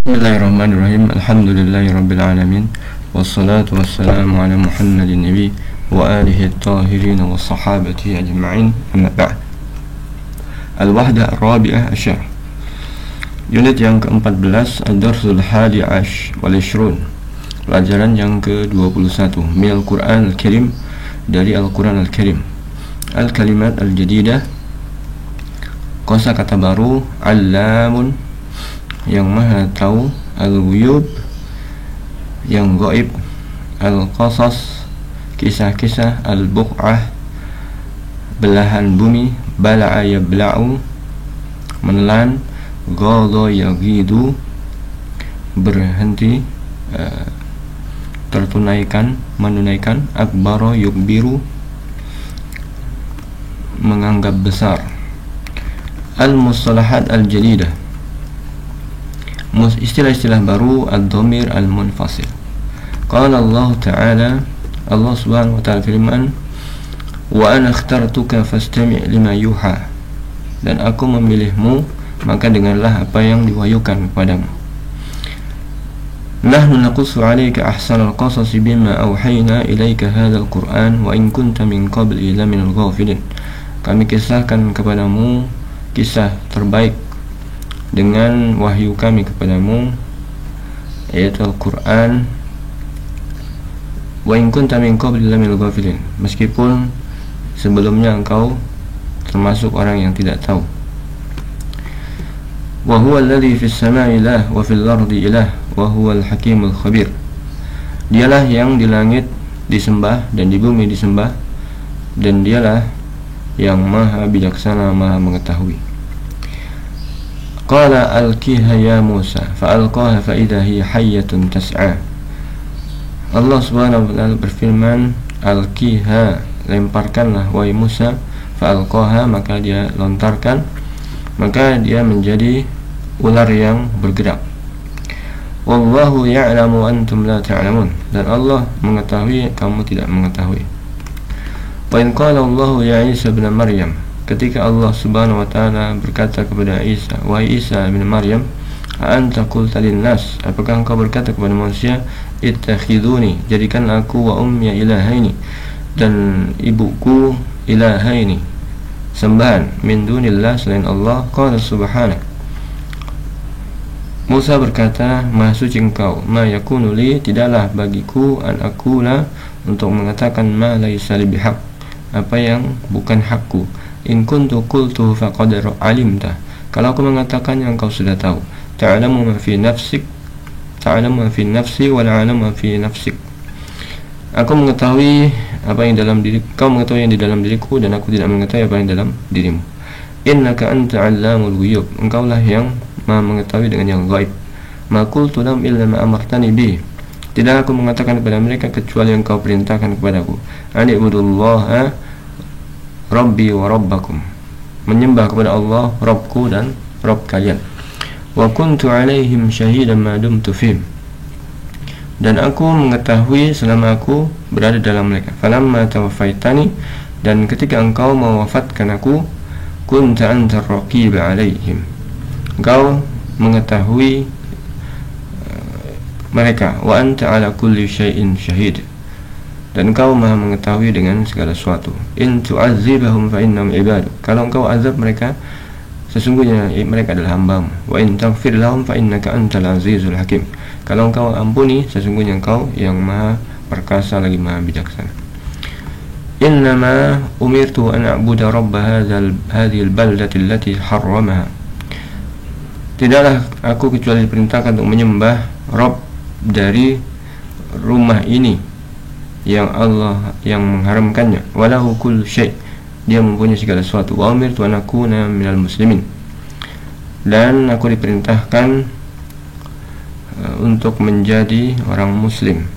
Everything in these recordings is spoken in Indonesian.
Bismillahirrahmanirrahim. Alhamdulillahirabbil alamin. Wassalatu wassalamu ala Muhammadin nabi wa alihi at-tahirin wa sahabatihi ajma'in. Amma ba'd. Al-wahdah ar-rabi'ah asyar. Unit yang ke-14, ad-darsul hadi wal 20. Pelajaran yang ke-21 minal Qur'an al-Karim, dari Al-Qur'an al-Karim. Al-kalimat al-jadidah, kosakata baru. Allamun, yang maha tahu. Al-ghuyub, yang gaib. Al-qasas, kisah-kisah. Al-buq'ah, belahan bumi. Bala'a yabla'u, menelan. Ghadha yaghidu, berhenti, tertunaikan, menunaikan. Akbara yukbiru, menganggap besar. Al-mustalahat al-jadidah, istilah-istilah baru. Ad-dhamir al-munfasil. Qala Allah Ta'ala, Allah Subhanahu wa Ta'ala firman, wa ana akhtartuka fastami' lima yuha, dan aku memilihmu, maka dengarlah apa yang diwahyukan kepadamu. Nahnu naqussu 'alaika ahsanal qasasi bima awhayna ilaika hadzal Qur'an wa in kunta min qabli laminal ghafilin. Kami kisahkan kepadamu kisah terbaik dengan wahyu kami kepadamu, yaitu Al-Quran. Wa in kunta min qabli laminal ghafilin, meskipun sebelumnya engkau termasuk orang yang tidak tahu. Wa huwa alladhi fis samai ilah wa fil ardi ilah wa huwal hakimul khabir. Dialah yang di langit disembah dan di bumi disembah, dan dialah yang maha bijaksana, maha mengetahui. Qala alqiha ya Musa fa'alqaha fa'idha hiya hayyatun tas'a. Allah Subhanahu wa ta'ala berfirman, alqiha, lemparkanlah wahai Musa. Fa'alqaha, maka dia lontarkan, maka dia menjadi ular yang bergerak. Wallahu ya'lamu antum la ta'lamun, dan Allah mengetahui, kamu tidak mengetahui. Wa in qala Allahu ya Isa ibn Maryam, ketika Allah Subhanahu wa ta'ala berkata kepada Isa, wahai Isa bin Maryam, anta qulta linnas, apakah engkau berkata kepada manusia, ittakhiduni, jadikan aku, wa ummi ilahaini, dan ibuku, ilahaini, sembahan, min dunillah, selain Allah. Qala subhanak, Musa berkata, maha suci engkau, ma yakunu li, tidaklah bagiku, an aqula, untuk mengatakan ma laisa li bihaq, apa yang bukan hakku. In kuntu qultu faqad alimta, kalau aku mengatakan yang kau sudah tahu. Ta'lamu ma fi nafsik, ta'lamu ma fi nafsi wa la a'lamu ma fi nafsik. Aku mengetahui apa yang dalam diri, kau mengetahui yang di dalam diriku, dan aku tidak mengetahui apa yang dalam dirimu. Innaka anta 'allamul ghuyub, engkaulah yang maha mengetahui dengan yang gaib. Ma qultu lahum illa ma amartani bi, tidak aku mengatakan kepada mereka kecuali yang kau perintahkan kepadaku. Ani ibudullaha Rabbi wa Rabbakum, menyembah kepada Allah, Rabbku dan Rabb kalian. Wa kuntu alaihim syahidan ma dumtu fihim, dan aku mengetahui selama aku berada dalam mereka. Falamma tawaffaitani, dan ketika engkau mewafatkan aku, kunta anta raqib alaihim, engkau mengetahui mereka. Wa anta ala kulli syai'in syahid, dan engkau maha mengetahui dengan segala sesuatu. In tu'adzibahum fa innahum ibadu, kalau engkau azab mereka, sesungguhnya mereka adalah hambamu. Wa in taghfir lahum fa innaka antal azizul hakim, kalau engkau ampuni, sesungguhnya engkau yang maha perkasa lagi maha bijaksana. Innama umirtu an a'budu rabb hadhil baldati allati harramaha, tidaklah aku kecuali diperintahkan untuk menyembah Rabb dari rumah ini yang Allah yang mengharamkannya. Walahu kullu syai', dia mempunyai segala sesuatu. Wa umirtu an akuna minal muslimin, dan aku diperintahkan untuk menjadi orang muslim.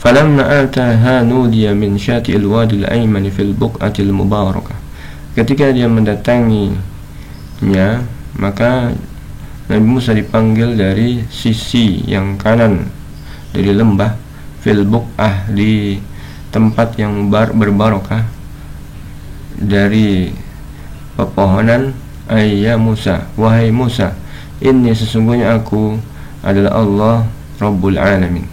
Falamma ataha nudiya min syati'il wadil aymani fil buq'atil mubarakah, ketika dia mendatanginya, maka Nabi Musa dipanggil dari sisi yang kanan dari lembah, fil buq'ah, di tempat yang berbarokah, dari pepohonan. Ya Musa, wahai Musa, Inni sesungguhnya aku adalah Allah Rabbul Alamin.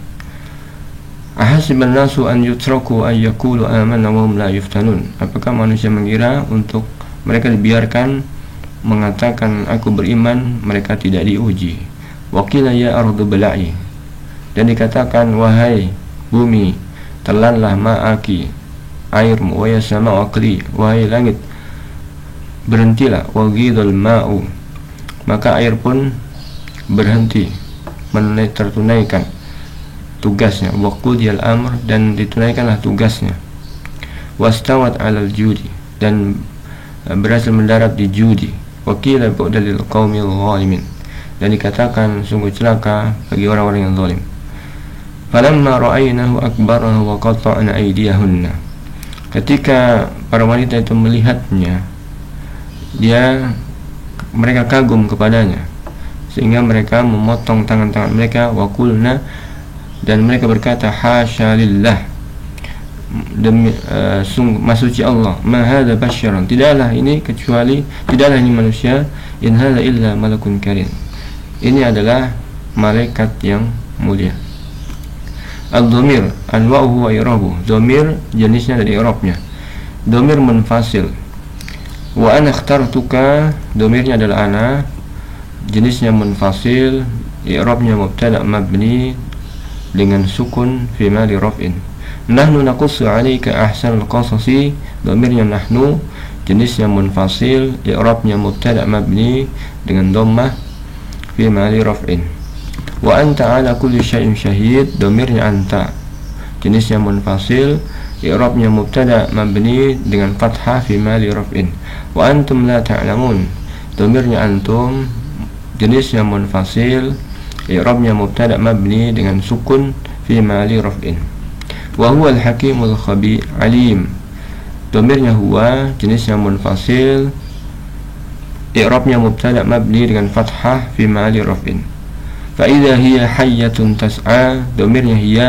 Ahasiban nasu an yutraku an yaqulu amanna wa hum la yuftanun. Apakah manusia mengira untuk mereka dibiarkan mengatakan aku beriman, mereka tidak diuji. Wa qila ya ardu bala'i, dan dikatakan wahai bumi telanlah ma'aki airmu, wa ya sama'u aqli, wahai langit berhentilah, wa ghidal ma'u, maka air pun berhenti tertunaikan tugasnya, wa qudiyal amr, dan ditunaikanlah tugasnya, wastawat alal judi, dan berhasil mendarat di judi, wa qila bu'dal lil qaumil zalimin, dan dikatakan sungguh celaka bagi orang-orang yang zalim. Falamma ra'aynahu akbarahu wa qata'na aydiyahunna, ketika para wanita itu melihatnya, mereka kagum kepadanya sehingga mereka memotong tangan-tangan mereka. Wa qulna, dan mereka berkata hasya lillah, demi masuci Allah, ma hadza basyaran, tidaklah ini manusia, in hadza illa malakun karim, ini adalah malaikat yang mulia. Ad-dhamir anwa'uhu wa i'rabuhu, dhamir jenisnya dari i'rabnya. Dhamir munfasil. Wa ana ikhtartuka, dhamirnya adalah ana, jenisnya munfasil, i'rabnya mubtada' mabni dengan sukun fi mali raf'in. Nahnu naqussu 'alaika ahsanal qasasi, dhamirnya nahnu, jenisnya munfasil, i'rabnya mubtada' mabni dengan dhammah fi mali raf'in. Wa anta 'ala kulli syai'in syahid, dhamirnya anta, jenisnya munfasil, i'rabnya mubtada' mabni dengan fathah fi mali raf'in. Wa antum la ta'lamun, dhamirnya antum, jenisnya munfasil, i'rabnya mubtada' mabni dengan sukun fi mali raf'in. Wa huwa al-hakimul khabir alim, dhamirnya huwa, jenisnya munfasil, i'rabnya mubtada' mabni dengan fathah fi mali raf'in. Fa idza hiya hayyatun tas'a, dhamirnya hiya,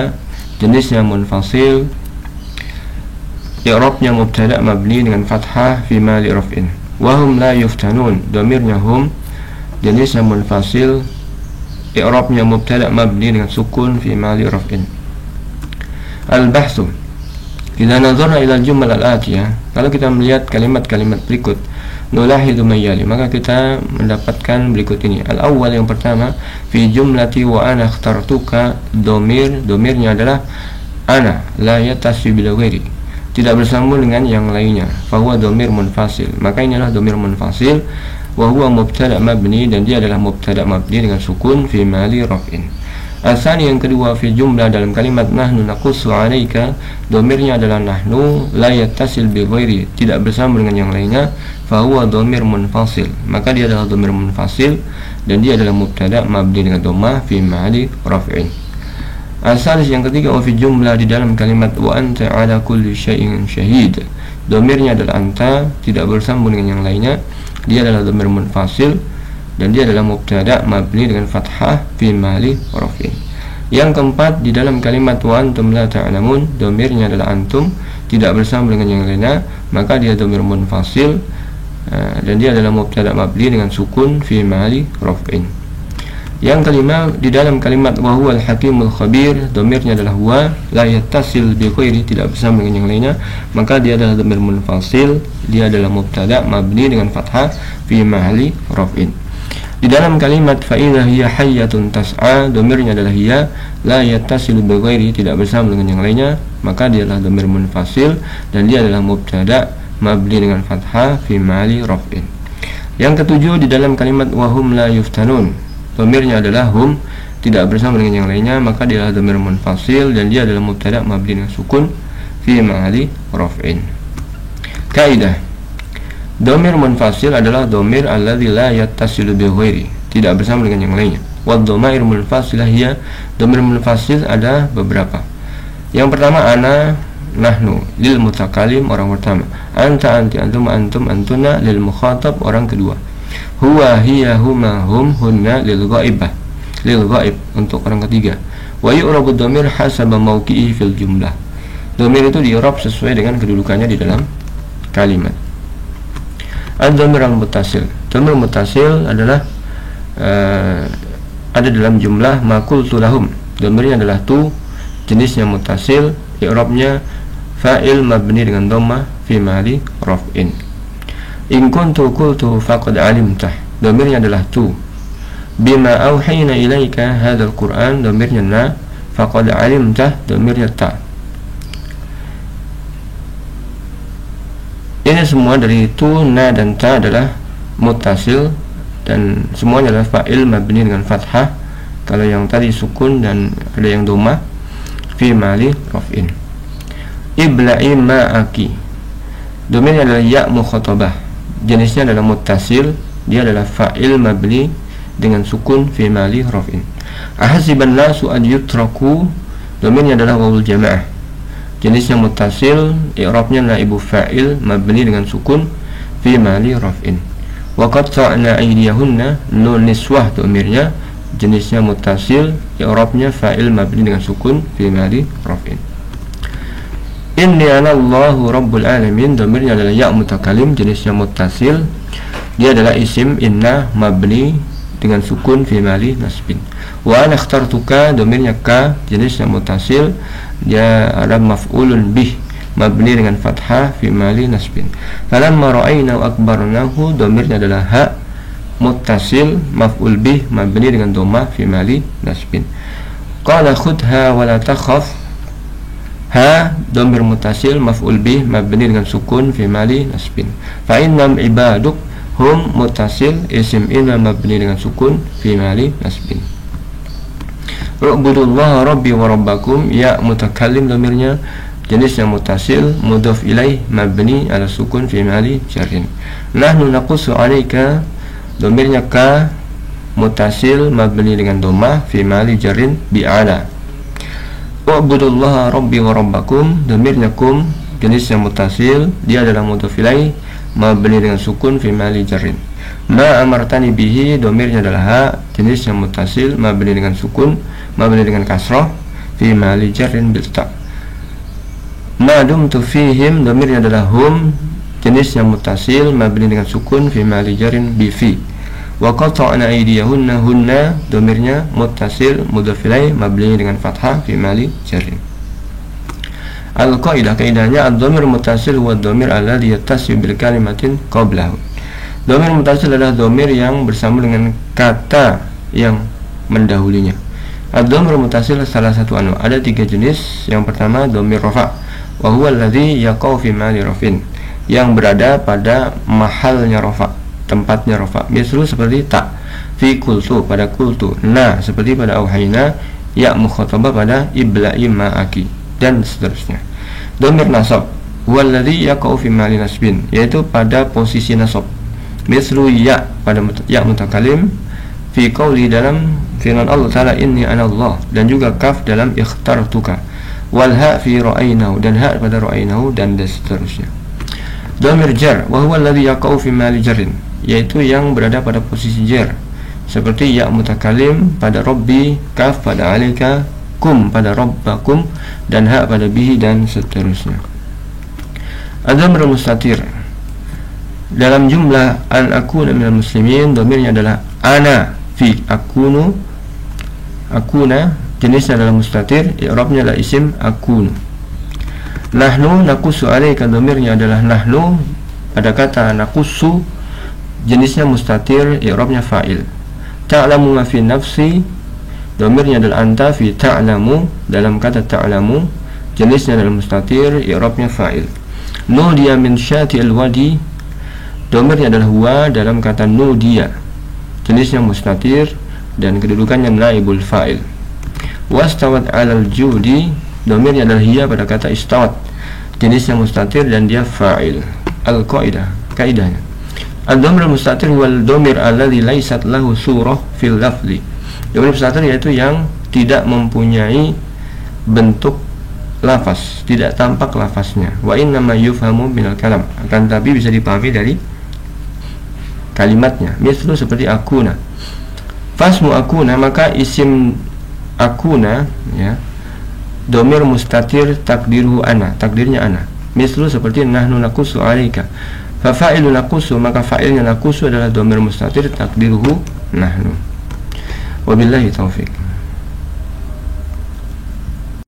jenisnya munfasil, i'rabnya mubtada' mabni dengan fathah fi mali raf'in. Wa hum la yuftanun, dhamirnya hum, jenisnya munfasil, i'rabnya mubtada' mabni dengan sukun fi mali raf'in. Al-bahthu, idza nazarna ila al-jumal al-atiyah, kalau kita melihat kalimat-kalimat berikut, nulahidu mayyali, maka kita mendapatkan berikut ini. Al-awwal, yang pertama, fi jumlati wa ana ikhtartuka, domirnya adalah ana, la yatasi bil ghairi, tidak bersambung dengan yang lainnya. Fa huwa domir munfasil, maka ini adalah domir munfasil. Wa huwa mubtada' mabni, dan dia adalah mubtada' mabni dengan sukun fi mali raf'in. Asani, yang kedua, fi jumlah, dalam kalimat nahnu naqussu 'alaika, domirnya adalah nahnu, la yattasil bi ghairi, tidak bersambung dengan yang lainnya. Fa huwa domir munfasil, maka dia adalah domir munfasil, dan dia adalah mubtada' mabni dengan dhammah fi mali raf'in. Asalis, yang ketiga, wa fi jumlah, di dalam kalimat wa anta 'ala kulli syai'in syahid, domirnya adalah anta, tidak bersambung dengan yang lainnya, dia adalah dhamir munfasil, dan dia adalah mubtada' mabni dengan fathah fi mali raf'in. Yang keempat, di dalam kalimat wa antum la ta'lamun, dhamirnya adalah antum, tidak bersambung dengan yang lainnya, maka dia dhamir munfasil, dan dia adalah mubtada' mabni dengan sukun fi mali raf'in. Yang kelima, di dalam kalimat wa huwal hakimul khabir, dhamirnya adalah huwa, la yattasil bi ghairi, tidak bersambung dengan yang lainnya, maka dia adalah dhamir munfasil, dia adalah mubtada' mabni dengan fathah fi mahalli raf'in. Di dalam kalimat fa idza hiya hayyatun tas'a, dhamirnya adalah hiya, la yattasil bi ghairi, tidak bersambung dengan yang lainnya, maka dia adalah dhamir munfasil, dan dia adalah mubtada' mabni dengan fathah fi mahalli raf'in. Yang ketujuh, di dalam kalimat wa hum la yuftanun, dhamirnya adalah hum, tidak bersambung dengan yang lainnya, maka dia adalah dhamir munfasil, dan dia adalah mubtada' mabni dengan sukun fi mahalli raf'in. Kaidah, dhamir munfasil adalah dhamir alladzi la yattasilu bi ghairi, tidak bersambung dengan yang lainnya. Wa dhamair munfasilah hiya, dhamir munfasil ada beberapa. Yang pertama, ana, nahnu, lil mutakalim, orang pertama. Anta, anti, antum, antum, antuna, lil mukhatab, orang kedua. Huwa, hiya, huma, hum, hunna, lil ghaibah, lil ghaib, untuk orang ketiga. Wa yu'rabu dhamir hasaba mawqi'i fil jumlah, dhamir itu di'rab sesuai dengan kedudukannya di dalam kalimat. Ad-dhamir al-muttasil, dhamir muttasil adalah ada dalam jumlah ma qultu lahum. Dhamirnya adalah tu, jenisnya muttasil, i'rabnya fa'il mabni dengan dhammah fi mahali raf'in. In kuntu qultu faqad alimtah, dhamirnya adalah tu. Bima auhayna ilaika hadzal Qur'an, dhamirnya na. Faqad alimtah, dhamirnya ta. Ini semua dari tu, na dan ta adalah muttasil dan semuanya adalah fa'il mabni dengan fathah. Kalau yang tadi sukun dan ada yang dhammah fi mahali raf'in. Ibla'i ma'aki, dhamirnya adalah ya mukhatabah, jenisnya adalah muttasil, dia adalah fa'il mabni dengan sukun fi mahali raf'in. Ahasiban nasu an yutraku, dhamirnya adalah wawul jamaah, jenisnya muttasil, i'rabnya naibu fa'il mabni dengan sukun fi mahali raf'in. Wa qatta'na aydiyahunna, nun niswah dhamirnya, jenisnya muttasil, i'rabnya fa'il mabni dengan sukun fi mahali raf'in. Inni ana Allahu rabbul alamin, dhamirnya adalah ya mutakalim, jenisnya muttasil, dia adalah isim inna mabni dengan sukun fi mahali nasbin. Wa ana ikhtartuka, dhamirnya ka, jenisnya muttasil, dia adalah maf'ulun bih mabni dengan fathah fi mahali nasbin. Falamma ra'ayna akbarnahu, dhamirnya adalah ha muttasil, maf'ul bih mabni dengan dhammah fi mahali nasbin. Qala khudha wa la takhaf, ha dhamir muttasil, maf'ul bih mabni dengan sukun fi mahali nasbin. Fa innam ibaduk, hum muttasil, isim inna mabni dengan sukun fi mahali nasbin. U'budullaha rabbi wa rabbakum, ya mutakallim dhamirnya, jenisnya muttasil, mudhaf ilaih mabni ala sukun fi mahali jarrin. Nahnu naqussu 'alaika, dhamirnya ka, muttasil mabni dengan dhammah fi mahali jarrin bi ala. U'budullaha rabbi wa rabbakum, dhamirnya kum, jenisnya muttasil, dia adalah mudhaf ilaih mabni dengan sukun fi mahali jarrin. Ma amartani bihi, dhamirnya adalah ha, jenisnya muttasil mabni dengan sukun mabni dengan kasrah fi mahali jarrin bil ta. Ma dumtu fihim, dhamirnya adalah hum, jenisnya muttasil mabni dengan sukun fi mahali jarrin bi fi. Wa qata'na aydiyahunna, hunna dhamirnya muttasil mudhaf ilaih mabni dengan fathah fi mahali jarrin. Al-qaidah, kaidahnya ad-dhamir muttasil wa ad-dhamir alladhi yattasi'u bil kalimatin qablahu. Dhamir muttasil adalah dhamir yang bersama dengan kata yang mendahulinya. Ad-dhamir muttasil salah satu ada 3 jenis. Yang pertama dhamir rafa', wa huwa alladhi yaqa'u fi mahali raf'in, yang berada pada mahalnya rafa', tempatnya rafa'. Mislu seperti ta fi qultu, pada qultu, na seperti pada auhayna, ya mukhatabah pada ibla'i ma'aki, dan seterusnya. Dhamir nasab, huwa alladhi yaqa'u fi mahali nasbin, yaitu pada posisi nasab. Mislu ya pada ya mutakalim fi qawli, dalam firman Allah Ta'ala inni ana Allah, dan juga kaf dalam ikhtartuka, wal ha fi ra'aynahu, dan ha pada ra'aynahu, dan seterusnya. Dhamir jar, wa huwa alladhi yaqa'u fi mahali jarrin, yaitu yang berada pada posisi jar, seperti ya mutakalim pada rabbi, kaf pada alika, kum pada rabbakum, dan ha pada bihi, dan seterusnya. Ad-dhamir mustatir, dalam jumlah an akuna minal muslimin, dhamirnya adalah ana fi akunu, akuna jenisnya adalah mustatir, i'rabnya adalah isim akunu. Nahnu nakusu alaika, dhamirnya adalah nahnu pada kata nakusu, jenisnya mustatir, i'rabnya fa'il. Ta'lamu ma fi nafsi, dhamirnya adalah anta fi ta'lamu, dalam kata ta'lamu, jenisnya adalah mustatir, i'rabnya fa'il. Nudiya min syati al-wadi, dhamirnya adalah huwa, dalam kata nudiya, jenisnya mustatir dan kedudukannya naibul fa'il. Wastawat 'alal judi, dhamirnya adalah hiya pada kata istawat, jenisnya mustatir dan dia fa'il. Al-qaidah, kaidahnya, ad-dhamir mustatir wal dhamir alladhi laysat lahu surah fil lafzi. Dhamir mustatir yaitu yang tidak mempunyai bentuk lafaz, tidak tampak lafaznya. Wa innama yufhamu minal kalam, akan tapi bisa dipahami dari kalimatnya. Mislu seperti akuna, fasmu akuna, maka isim akuna, ya, dhamir mustatir takdiruhu ana, takdirnya ana. Mislu seperti nahnu naqusu 'alaika, fa fa'ilu naqusu, maka fa'ilnya naqusu adalah dhamir mustatir takdiruhu nahnu. Wabillahi taufik.